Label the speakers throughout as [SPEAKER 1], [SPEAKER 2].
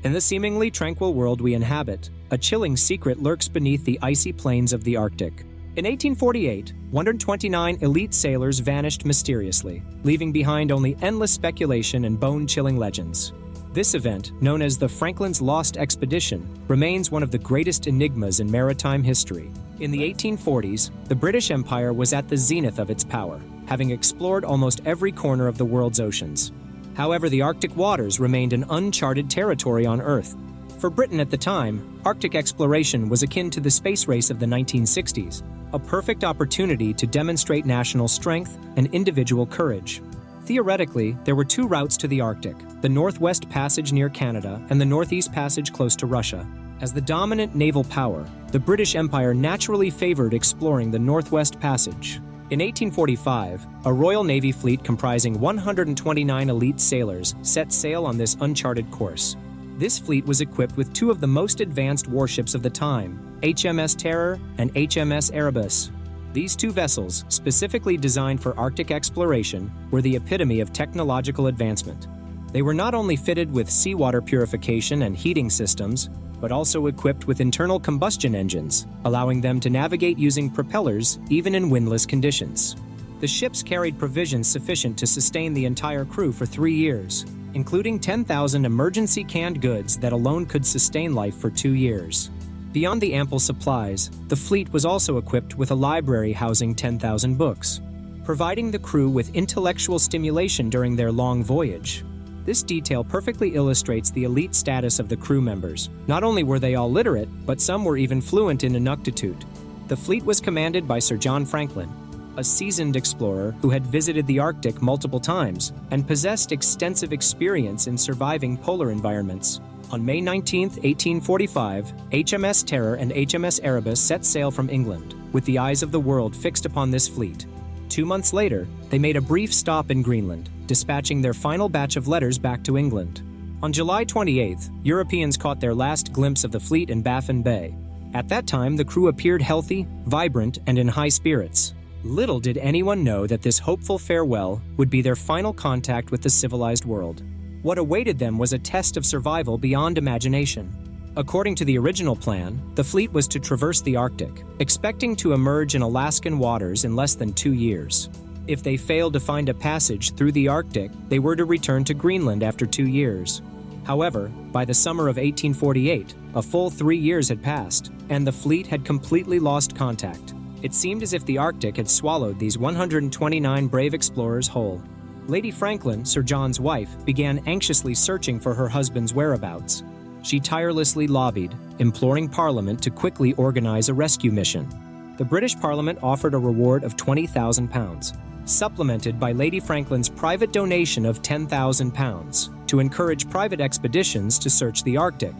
[SPEAKER 1] In the seemingly tranquil world we inhabit, a chilling secret lurks beneath the icy plains of the Arctic. In 1848, 129 elite sailors vanished mysteriously, leaving behind only endless speculation and bone-chilling legends. This event, known as the Franklin's Lost Expedition, remains one of the greatest enigmas in maritime history. In the 1840s, the British Empire was at the zenith of its power, having explored almost every corner of the world's oceans. However, the Arctic waters remained an uncharted territory on Earth. For Britain at the time, Arctic exploration was akin to the space race of the 1960s, a perfect opportunity to demonstrate national strength and individual courage. Theoretically, there were two routes to the Arctic, the Northwest Passage near Canada and the Northeast Passage close to Russia. As the dominant naval power, the British Empire naturally favored exploring the Northwest Passage. In 1845, a Royal Navy fleet comprising 129 elite sailors set sail on this uncharted course. This fleet was equipped with two of the most advanced warships of the time, HMS Terror and HMS Erebus. These two vessels, specifically designed for Arctic exploration, were the epitome of technological advancement. They were not only fitted with seawater purification and heating systems, but also equipped with internal combustion engines, allowing them to navigate using propellers even in windless conditions. The ships carried provisions sufficient to sustain the entire crew for 3 years, including 10,000 emergency canned goods that alone could sustain life for 2 years. Beyond the ample supplies, the fleet was also equipped with a library housing 10,000 books, providing the crew with intellectual stimulation during their long voyage. This detail perfectly illustrates the elite status of the crew members. Not only were they all literate, but some were even fluent in Inuktitut. The fleet was commanded by Sir John Franklin, a seasoned explorer who had visited the Arctic multiple times and possessed extensive experience in surviving polar environments. On May 19, 1845, HMS Terror and HMS Erebus set sail from England, with the eyes of the world fixed upon this fleet. 2 months later, they made a brief stop in Greenland, dispatching their final batch of letters back to England. On July 28th, Europeans caught their last glimpse of the fleet in Baffin Bay. At that time, the crew appeared healthy, vibrant, and in high spirits. Little did anyone know that this hopeful farewell would be their final contact with the civilized world. What awaited them was a test of survival beyond imagination. According to the original plan, the fleet was to traverse the Arctic, expecting to emerge in Alaskan waters in less than 2 years. If they failed to find a passage through the Arctic, they were to return to Greenland after 2 years. However, by the summer of 1848, a full 3 years had passed, and the fleet had completely lost contact. It seemed as if the Arctic had swallowed these 129 brave explorers whole. Lady Franklin, Sir John's wife, began anxiously searching for her husband's whereabouts. She tirelessly lobbied, imploring Parliament to quickly organize a rescue mission. The British Parliament offered a reward of £20,000, supplemented by Lady Franklin's private donation of £10,000 to encourage private expeditions to search the Arctic.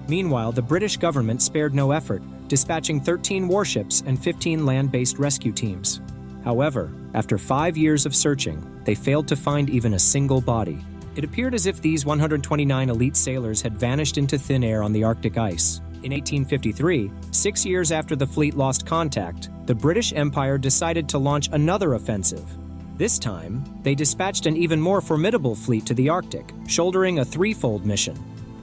[SPEAKER 1] Meanwhile, the British government spared no effort, dispatching 13 warships and 15 land-based rescue teams. However, after 5 years of searching, they failed to find even a single body. It appeared as if these 129 elite sailors had vanished into thin air on the Arctic ice. In 1853, 6 years after the fleet lost contact, the British Empire decided to launch another offensive. This time, they dispatched an even more formidable fleet to the Arctic, shouldering a threefold mission: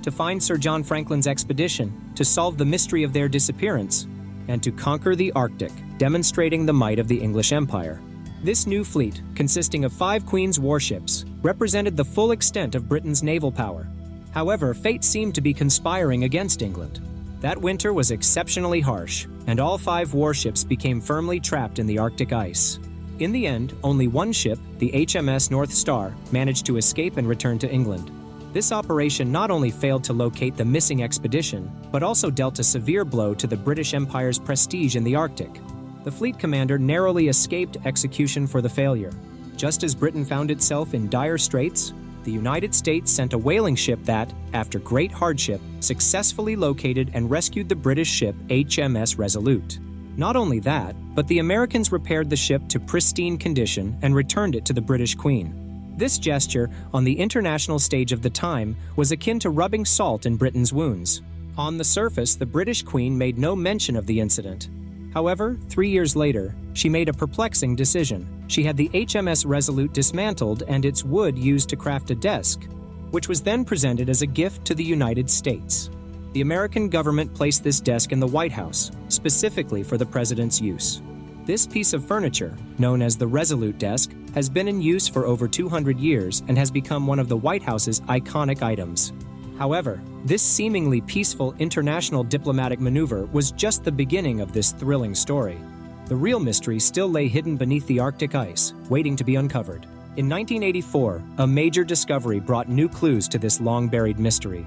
[SPEAKER 1] to find Sir John Franklin's expedition, to solve the mystery of their disappearance, and to conquer the Arctic, demonstrating the might of the English Empire. This new fleet, consisting of 5 Queen's warships, represented the full extent of Britain's naval power. However, fate seemed to be conspiring against England. That winter was exceptionally harsh, and all 5 warships became firmly trapped in the Arctic ice. In the end, only one ship, the HMS North Star, managed to escape and return to England. This operation not only failed to locate the missing expedition, but also dealt a severe blow to the British Empire's prestige in the Arctic. The fleet commander narrowly escaped execution for the failure. Just as Britain found itself in dire straits, the United States sent a whaling ship that, after great hardship, successfully located and rescued the British ship HMS Resolute. Not only that, but the Americans repaired the ship to pristine condition and returned it to the British Queen. This gesture, on the international stage of the time, was akin to rubbing salt in Britain's wounds. On the surface, the British Queen made no mention of the incident. However, 3 years later, she made a perplexing decision. She had the HMS Resolute dismantled and its wood used to craft a desk. which was then presented as a gift to the United States. The American government placed this desk in the White House, specifically for the president's use. This piece of furniture, known as the Resolute desk, has been in use for over 200 years and has become one of the White House's iconic items. However, this seemingly peaceful international diplomatic maneuver was just the beginning of this thrilling story. The real mystery still lay hidden beneath the Arctic ice, waiting to be uncovered. In 1984, a major discovery brought new clues to this long-buried mystery.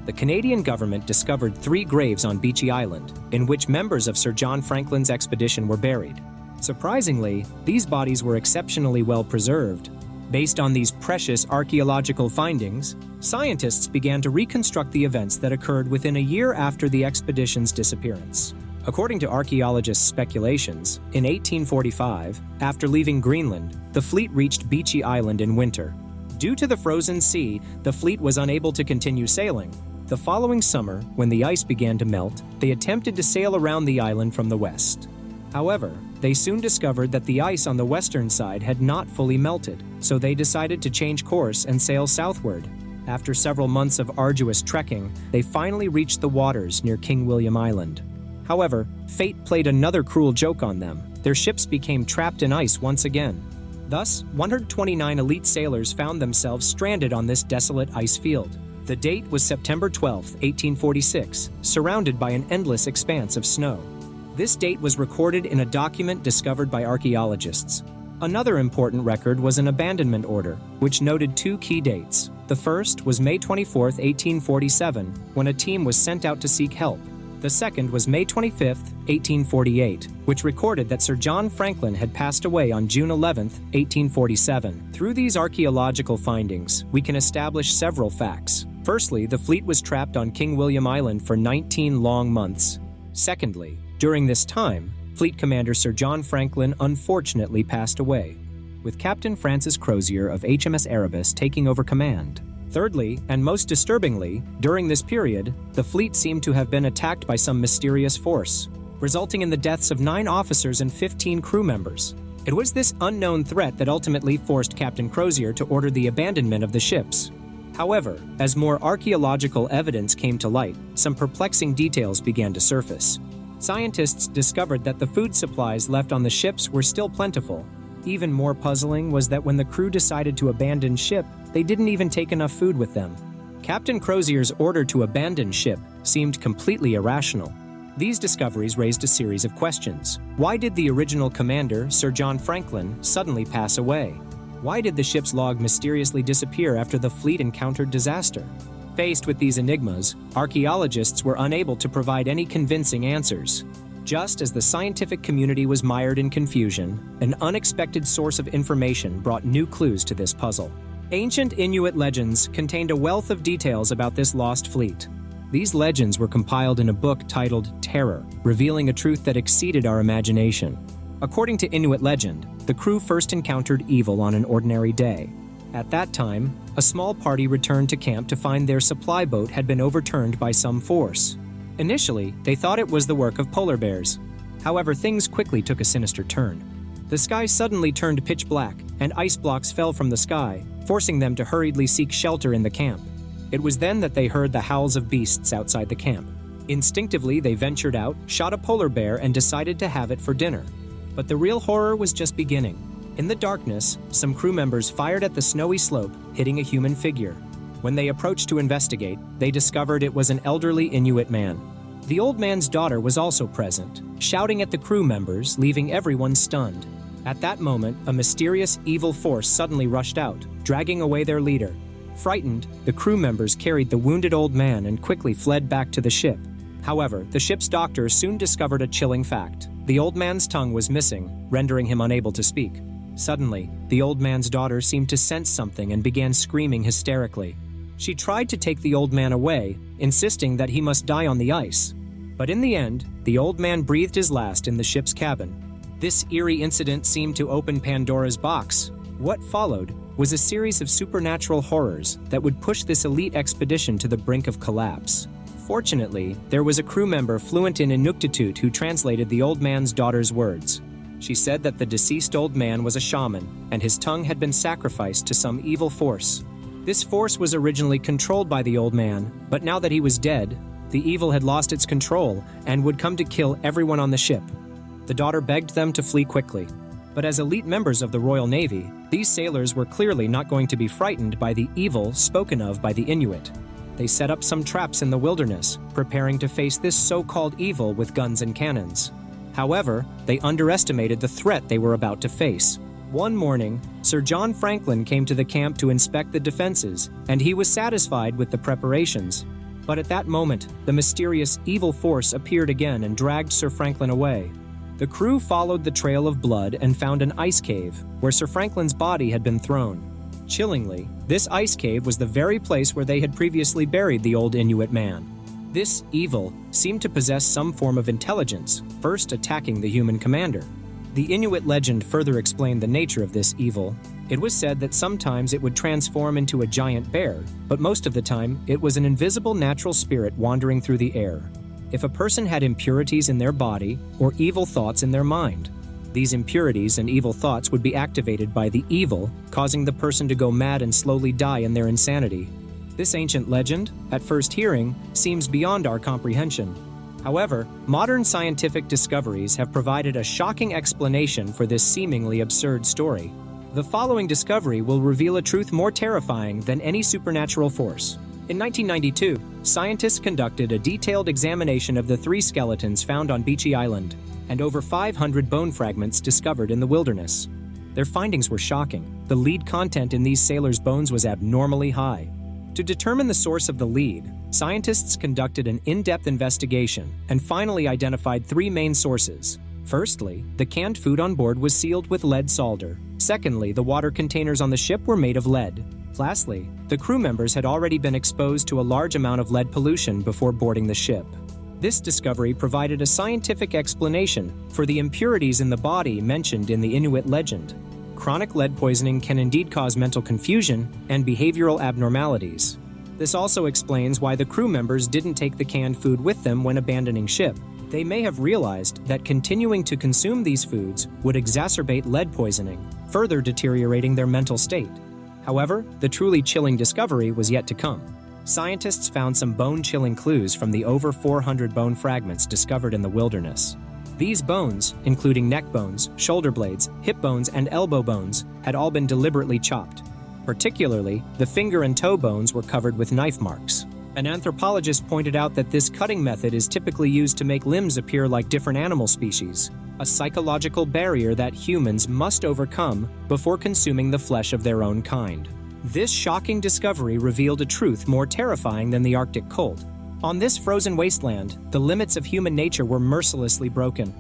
[SPEAKER 1] The Canadian government discovered 3 graves on Beechey Island, in which members of Sir John Franklin's expedition were buried. Surprisingly, these bodies were exceptionally well preserved. Based on these precious archaeological findings, scientists began to reconstruct the events that occurred within a year after the expedition's disappearance. According to archaeologists' speculations, in 1845, after leaving Greenland, the fleet reached Beechey Island in winter. Due to the frozen sea, the fleet was unable to continue sailing. The following summer, when the ice began to melt, they attempted to sail around the island from the west. However, they soon discovered that the ice on the western side had not fully melted, so they decided to change course and sail southward. After several months of arduous trekking, they finally reached the waters near King William Island. However, fate played another cruel joke on them. Their ships became trapped in ice once again. Thus, 129 elite sailors found themselves stranded on this desolate ice field. The date was September 12, 1846, surrounded by an endless expanse of snow. This date was recorded in a document discovered by archaeologists. Another important record was an abandonment order, which noted 2 key dates. The first was May 24, 1847, when a team was sent out to seek help. The second was May 25, 1848, which recorded that Sir John Franklin had passed away on June 11, 1847. Through these archaeological findings, we can establish several facts. Firstly, the fleet was trapped on King William Island for 19 long months. Secondly, during this time, Fleet Commander Sir John Franklin unfortunately passed away, with Captain Francis Crozier of HMS Erebus taking over command. Thirdly, and most disturbingly, during this period, the fleet seemed to have been attacked by some mysterious force, resulting in the deaths of 9 officers and 15 crew members. It was this unknown threat that ultimately forced Captain Crozier to order the abandonment of the ships. However, as more archaeological evidence came to light, some perplexing details began to surface. Scientists discovered that the food supplies left on the ships were still plentiful. Even more puzzling was that when the crew decided to abandon ship, they didn't even take enough food with them. Captain Crozier's order to abandon ship seemed completely irrational. These discoveries raised a series of questions. Why did the original commander, Sir John Franklin, suddenly pass away? Why did the ship's log mysteriously disappear after the fleet encountered disaster? Faced with these enigmas, archaeologists were unable to provide any convincing answers. Just as the scientific community was mired in confusion, an unexpected source of information brought new clues to this puzzle. Ancient Inuit legends contained a wealth of details about this lost fleet. These legends were compiled in a book titled Terror, revealing a truth that exceeded our imagination. According to Inuit legend, the crew first encountered evil on an ordinary day. At that time, a small party returned to camp to find their supply boat had been overturned by some force. Initially, they thought it was the work of polar bears. However, things quickly took a sinister turn. The sky suddenly turned pitch black, and ice blocks fell from the sky, forcing them to hurriedly seek shelter in the camp. It was then that they heard the howls of beasts outside the camp. Instinctively, they ventured out, shot a polar bear, and decided to have it for dinner. But the real horror was just beginning. In the darkness, some crew members fired at the snowy slope, hitting a human figure. When they approached to investigate, they discovered it was an elderly Inuit man. The old man's daughter was also present, shouting at the crew members, leaving everyone stunned. At that moment, a mysterious evil force suddenly rushed out, dragging away their leader. Frightened, the crew members carried the wounded old man and quickly fled back to the ship. However, the ship's doctor soon discovered a chilling fact. The old man's tongue was missing, rendering him unable to speak. Suddenly, the old man's daughter seemed to sense something and began screaming hysterically. She tried to take the old man away, insisting that he must die on the ice. But in the end, the old man breathed his last in the ship's cabin. This eerie incident seemed to open Pandora's box. What followed was a series of supernatural horrors that would push this elite expedition to the brink of collapse. Fortunately, there was a crew member fluent in Inuktitut who translated the old man's daughter's words. She said that the deceased old man was a shaman, and his tongue had been sacrificed to some evil force. This force was originally controlled by the old man, but now that he was dead, the evil had lost its control and would come to kill everyone on the ship. The daughter begged them to flee quickly. But as elite members of the Royal Navy, these sailors were clearly not going to be frightened by the evil spoken of by the Inuit. They set up some traps in the wilderness, preparing to face this so-called evil with guns and cannons. However, they underestimated the threat they were about to face. One morning, Sir John Franklin came to the camp to inspect the defenses, and he was satisfied with the preparations. But at that moment, the mysterious evil force appeared again and dragged Sir Franklin away. The crew followed the trail of blood and found an ice cave, where Sir Franklin's body had been thrown. Chillingly, this ice cave was the very place where they had previously buried the old Inuit man. This evil seemed to possess some form of intelligence, first attacking the human commander. The Inuit legend further explained the nature of this evil. It was said that sometimes it would transform into a giant bear, but most of the time it was an invisible natural spirit wandering through the air. If a person had impurities in their body or evil thoughts in their mind, these impurities and evil thoughts would be activated by the evil, causing the person to go mad and slowly die in their insanity. This ancient legend, at first hearing, seems beyond our comprehension. However, modern scientific discoveries have provided a shocking explanation for this seemingly absurd story. The following discovery will reveal a truth more terrifying than any supernatural force. In 1992, scientists conducted a detailed examination of the 3 skeletons found on Beechey Island and over 500 bone fragments discovered in the wilderness. Their findings were shocking. The lead content in these sailors' bones was abnormally high. To determine the source of the lead, scientists conducted an in-depth investigation and finally identified 3 main sources. Firstly, the canned food on board was sealed with lead solder. Secondly, the water containers on the ship were made of lead. Lastly, the crew members had already been exposed to a large amount of lead pollution before boarding the ship. This discovery provided a scientific explanation for the impurities in the body mentioned in the Inuit legend. Chronic lead poisoning can indeed cause mental confusion and behavioral abnormalities. This also explains why the crew members didn't take the canned food with them when abandoning ship. They may have realized that continuing to consume these foods would exacerbate lead poisoning, further deteriorating their mental state. However, the truly chilling discovery was yet to come. Scientists found some bone-chilling clues from the over 400 bone fragments discovered in the wilderness. These bones, including neck bones, shoulder blades, hip bones, and elbow bones, had all been deliberately chopped. Particularly, the finger and toe bones were covered with knife marks. An anthropologist pointed out that this cutting method is typically used to make limbs appear like different animal species, a psychological barrier that humans must overcome before consuming the flesh of their own kind. This shocking discovery revealed a truth more terrifying than the Arctic cold. On this frozen wasteland, the limits of human nature were mercilessly broken.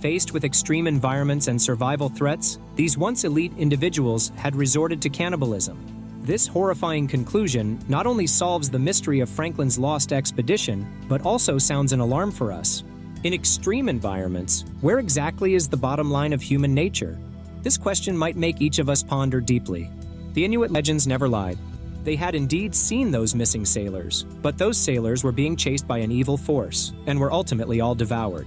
[SPEAKER 1] Faced with extreme environments and survival threats, these once elite individuals had resorted to cannibalism. This horrifying conclusion not only solves the mystery of Franklin's lost expedition, but also sounds an alarm for us. In extreme environments, where exactly is the bottom line of human nature? This question might make each of us ponder deeply. The Inuit legends never lied. They had indeed seen those missing sailors, but those sailors were being chased by an evil force and were ultimately all devoured.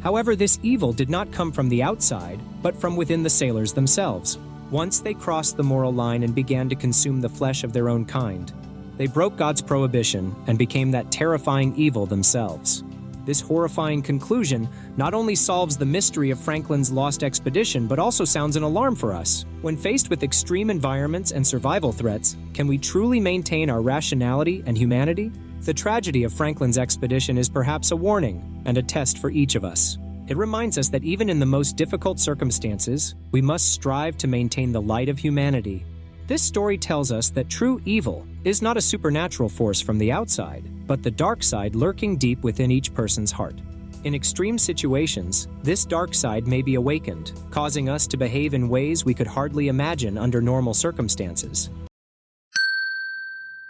[SPEAKER 1] However, this evil did not come from the outside, but from within the sailors themselves. Once they crossed the moral line and began to consume the flesh of their own kind, they broke God's prohibition and became that terrifying evil themselves. This horrifying conclusion not only solves the mystery of Franklin's lost expedition, but also sounds an alarm for us. When faced with extreme environments and survival threats, can we truly maintain our rationality and humanity? The tragedy of Franklin's expedition is perhaps a warning and a test for each of us. It reminds us that even in the most difficult circumstances, we must strive to maintain the light of humanity. This story tells us that true evil is not a supernatural force from the outside, but the dark side lurking deep within each person's heart. In extreme situations, this dark side may be awakened, causing us to behave in ways we could hardly imagine under normal circumstances.